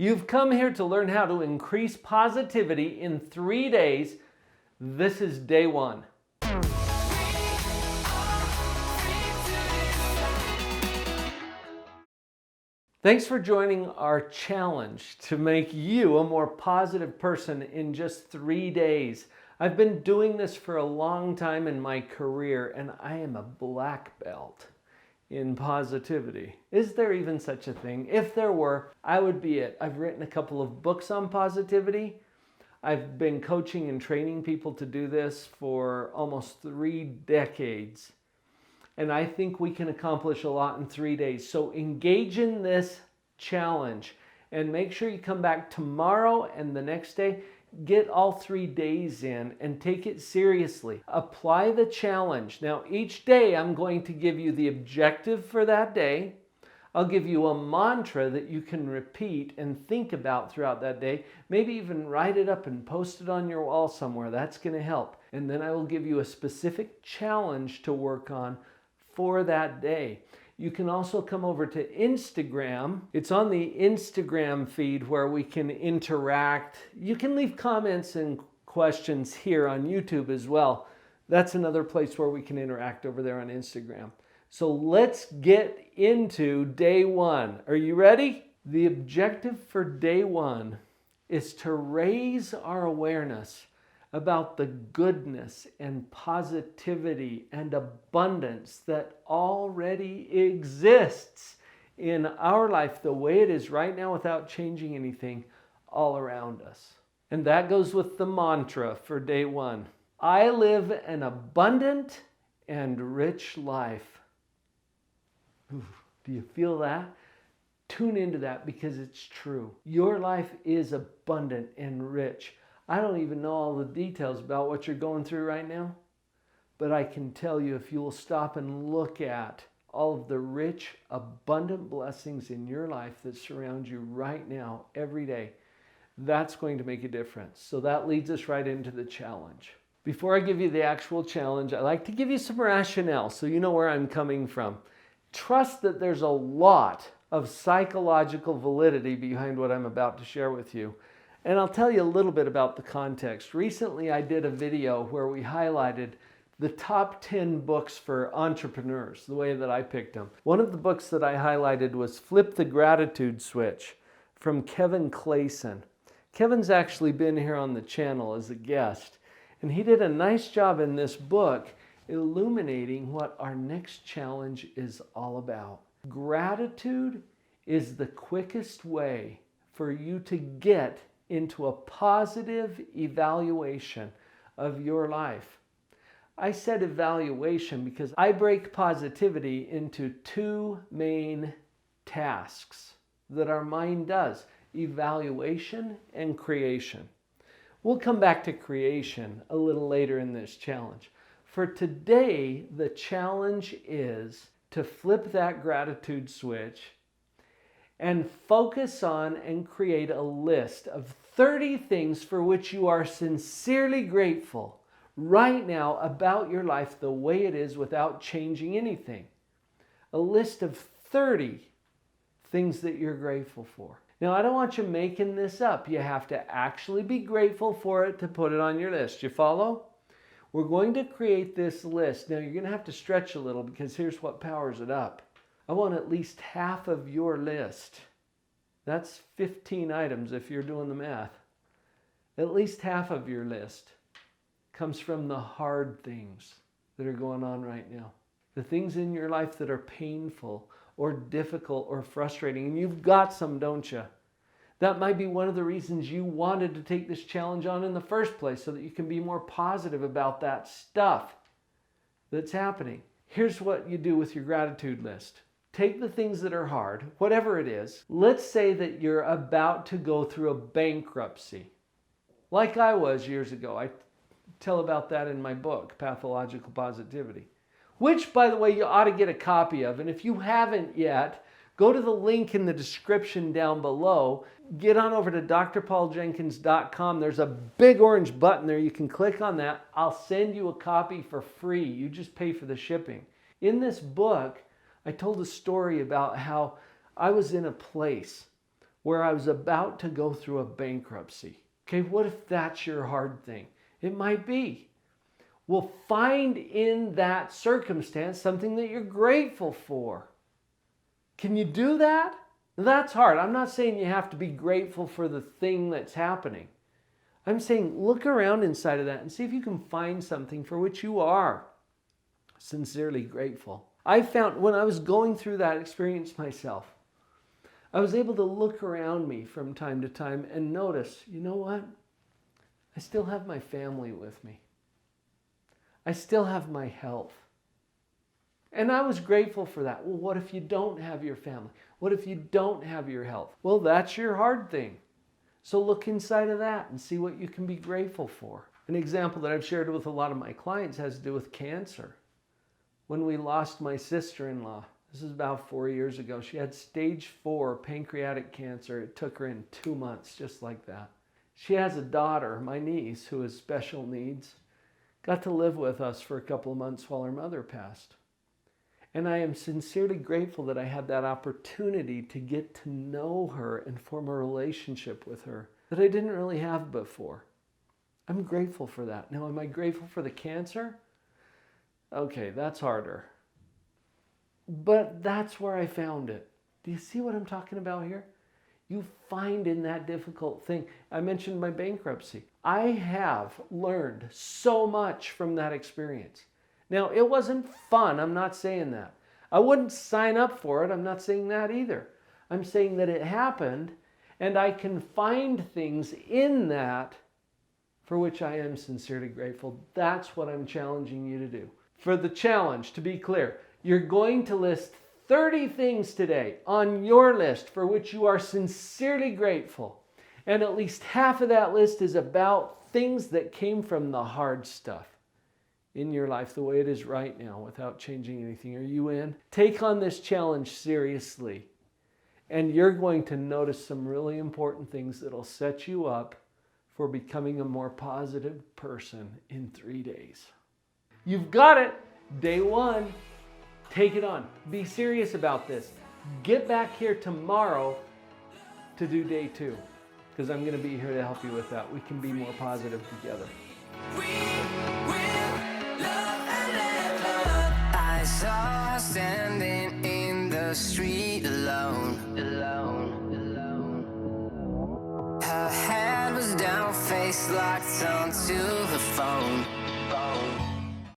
You've come here to learn how to increase positivity in 3 days. This is day 1. Thanks for joining our challenge to make you a more positive person in just 3 days. I've been doing this for a long time in my career, and I am a black belt in positivity. Is there even such a thing? If there were, I would be it. I've written a couple of books on positivity. I've been coaching and training people to do this for almost 3 decades. And I think we can accomplish a lot in 3 days. So engage in this challenge and make sure you come back tomorrow and the next day. Get all 3 days in and take it seriously. Apply the challenge. Now, each day I'm going to give you the objective for that day. I'll give you a mantra that you can repeat and think about throughout that day. Maybe even write it up and post it on your wall somewhere. That's going to help. And then I will give you a specific challenge to work on for that day. You can also come over to Instagram. It's on the Instagram feed where we can interact. You can leave comments and questions here on YouTube as well. That's another place where we can interact over there on Instagram. So let's get into day 1. Are you ready? The objective for day 1 is to raise our awareness about the goodness and positivity and abundance that already exists in our life the way it is right now without changing anything all around us. And that goes with the mantra for day 1. I live an abundant and rich life. Ooh, do you feel that? Tune into that because it's true. Your life is abundant and rich. I don't even know all the details about what you're going through right now, but I can tell you if you will stop and look at all of the rich, abundant blessings in your life that surround you right now, every day, that's going to make a difference. So that leads us right into the challenge. Before I give you the actual challenge, I like to give you some rationale so you know where I'm coming from. Trust that there's a lot of psychological validity behind what I'm about to share with you. And I'll tell you a little bit about the context. Recently, I did a video where we highlighted the top 10 books for entrepreneurs, the way that I picked them. One of the books that I highlighted was Flip the Gratitude Switch from Kevin Clayson. Kevin's actually been here on the channel as a guest, and he did a nice job in this book illuminating what our next challenge is all about. Gratitude is the quickest way for you to get into a positive evaluation of your life. I said evaluation because I break positivity into 2 main tasks that our mind does: evaluation and creation. We'll come back to creation a little later in this challenge. For today, the challenge is to flip that gratitude switch and focus on and create a list of 30 things for which you are sincerely grateful right now about your life the way it is without changing anything. A list of 30 things that you're grateful for. Now, I don't want you making this up. You have to actually be grateful for it to put it on your list. You follow? We're going to create this list. Now, you're going to have to stretch a little because here's what powers it up. I want at least half of your list. That's 15 items if you're doing the math. At least half of your list comes from the hard things that are going on right now. The things in your life that are painful or difficult or frustrating. And you've got some, don't you? That might be one of the reasons you wanted to take this challenge on in the first place, so that you can be more positive about that stuff that's happening. Here's what you do with your gratitude list. Take the things that are hard, whatever it is. Let's say that you're about to go through a bankruptcy, like I was years ago. I tell about that in my book, Pathological Positivity, which, by the way, you ought to get a copy of. And if you haven't yet, go to the link in the description down below. Get on over to drpauljenkins.com. There's a big orange button there. You can click on that. I'll send you a copy for free. You just pay for the shipping. In this book, I told a story about how I was in a place where I was about to go through a bankruptcy. Okay, what if that's your hard thing? It might be. Well, find in that circumstance something that you're grateful for. Can you do that? That's hard. I'm not saying you have to be grateful for the thing that's happening. I'm saying look around inside of that and see if you can find something for which you are sincerely grateful. I found when I was going through that experience myself, I was able to look around me from time to time and notice, you know what? I still have my family with me. I still have my health. And I was grateful for that. Well, what if you don't have your family? What if you don't have your health? Well, that's your hard thing. So look inside of that and see what you can be grateful for. An example that I've shared with a lot of my clients has to do with cancer. When we lost my sister-in-law, this is about 4 years ago, she had stage 4 pancreatic cancer. It took her in 2 months, just like that. She has a daughter, my niece, who has special needs, got to live with us for a couple of months while her mother passed. And I am sincerely grateful that I had that opportunity to get to know her and form a relationship with her that I didn't really have before. I'm grateful for that. Now, am I grateful for the cancer? Okay, that's harder. But that's where I found it. Do you see what I'm talking about here? You find in that difficult thing. I mentioned my bankruptcy. I have learned so much from that experience. Now, it wasn't fun. I'm not saying that. I wouldn't sign up for it. I'm not saying that either. I'm saying that it happened, and I can find things in that for which I am sincerely grateful. That's what I'm challenging you to do. For the challenge, to be clear, you're going to list 30 things today on your list for which you are sincerely grateful. And at least half of that list is about things that came from the hard stuff in your life the way it is right now without changing anything. Are you in? Take on this challenge seriously. And you're going to notice some really important things that'll set you up for becoming a more positive person in 3 days. You've got it. Day 1. Take it on. Be serious about this. Get back here tomorrow to do day 2, because I'm going to be here to help you with that. We can be more positive together. I saw her standing in the street alone. Her head was down, face locked onto her phone.